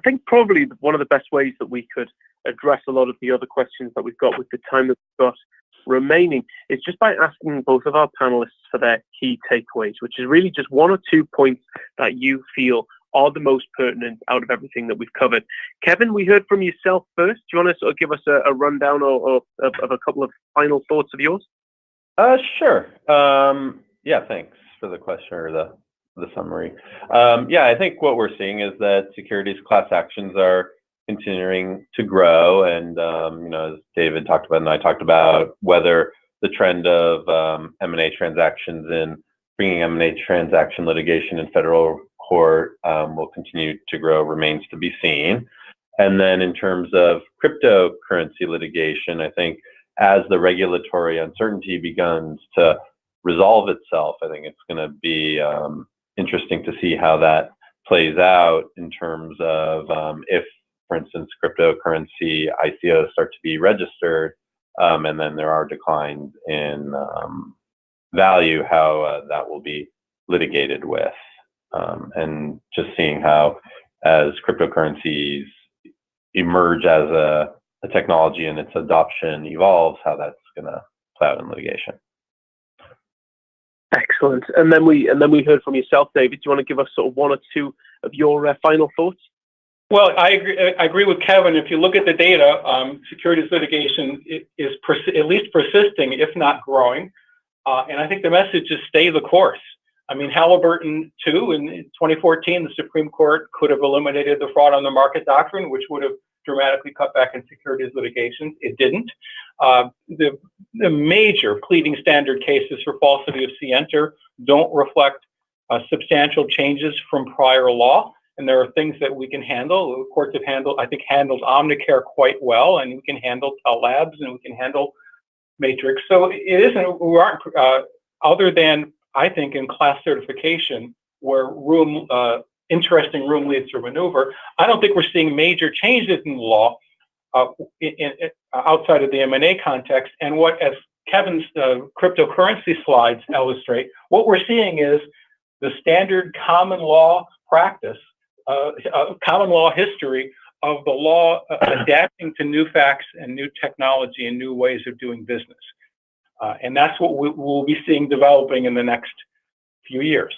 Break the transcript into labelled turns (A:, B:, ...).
A: think probably one of the best ways that we could address a lot of the other questions that we've got with the time that we've got remaining is just by asking both of our panelists for their key takeaways, which is really just one or two points that you feel are the most pertinent out of everything that we've covered. Kevin, we heard from yourself first. Do you want to sort of give us a rundown of a couple of final thoughts of yours?
B: Sure. Yeah, thanks for the question or the summary. Yeah, I think what we're seeing is that securities class actions are continuing to grow, and as David talked about and I talked about, whether the trend of M&A transactions and bringing M&A transaction litigation in federal court will continue to grow remains to be seen. And then in terms of cryptocurrency litigation, I think as the regulatory uncertainty begins to resolve itself, I think it's going to be interesting to see how that plays out in terms of if, for instance, cryptocurrency ICOs start to be registered, and then there are declines in value, how that will be litigated with. And just seeing how, as cryptocurrencies emerge as a technology and its adoption evolves, how that's going to play out in litigation.
A: Excellent. And then we heard from yourself, David. Do you want to give us sort of one or two of your final thoughts?
C: Well, I agree with Kevin. If you look at the data, securities litigation is at least persisting, if not growing. And I think the message is stay the course. I mean, Halliburton 2 in 2014, the Supreme Court could have eliminated the fraud on the market doctrine, which would have dramatically cut back in securities litigation. It didn't. The major pleading standard cases for falsity of scienter don't reflect substantial changes from prior law. And there are things that we can handle. The courts have handled Omnicare quite well, and we can handle Tell Labs, and we can handle Matrix. So it isn't, we aren't, other than, I think, in class certification, where interesting room leads to maneuver, I don't think we're seeing major changes in the law outside of the M&A context. And what, as Kevin's cryptocurrency slides illustrate, what we're seeing is the standard common law practice, common law history of the law adapting to new facts and new technology and new ways of doing business. And that's what we'll be seeing developing in the next few years.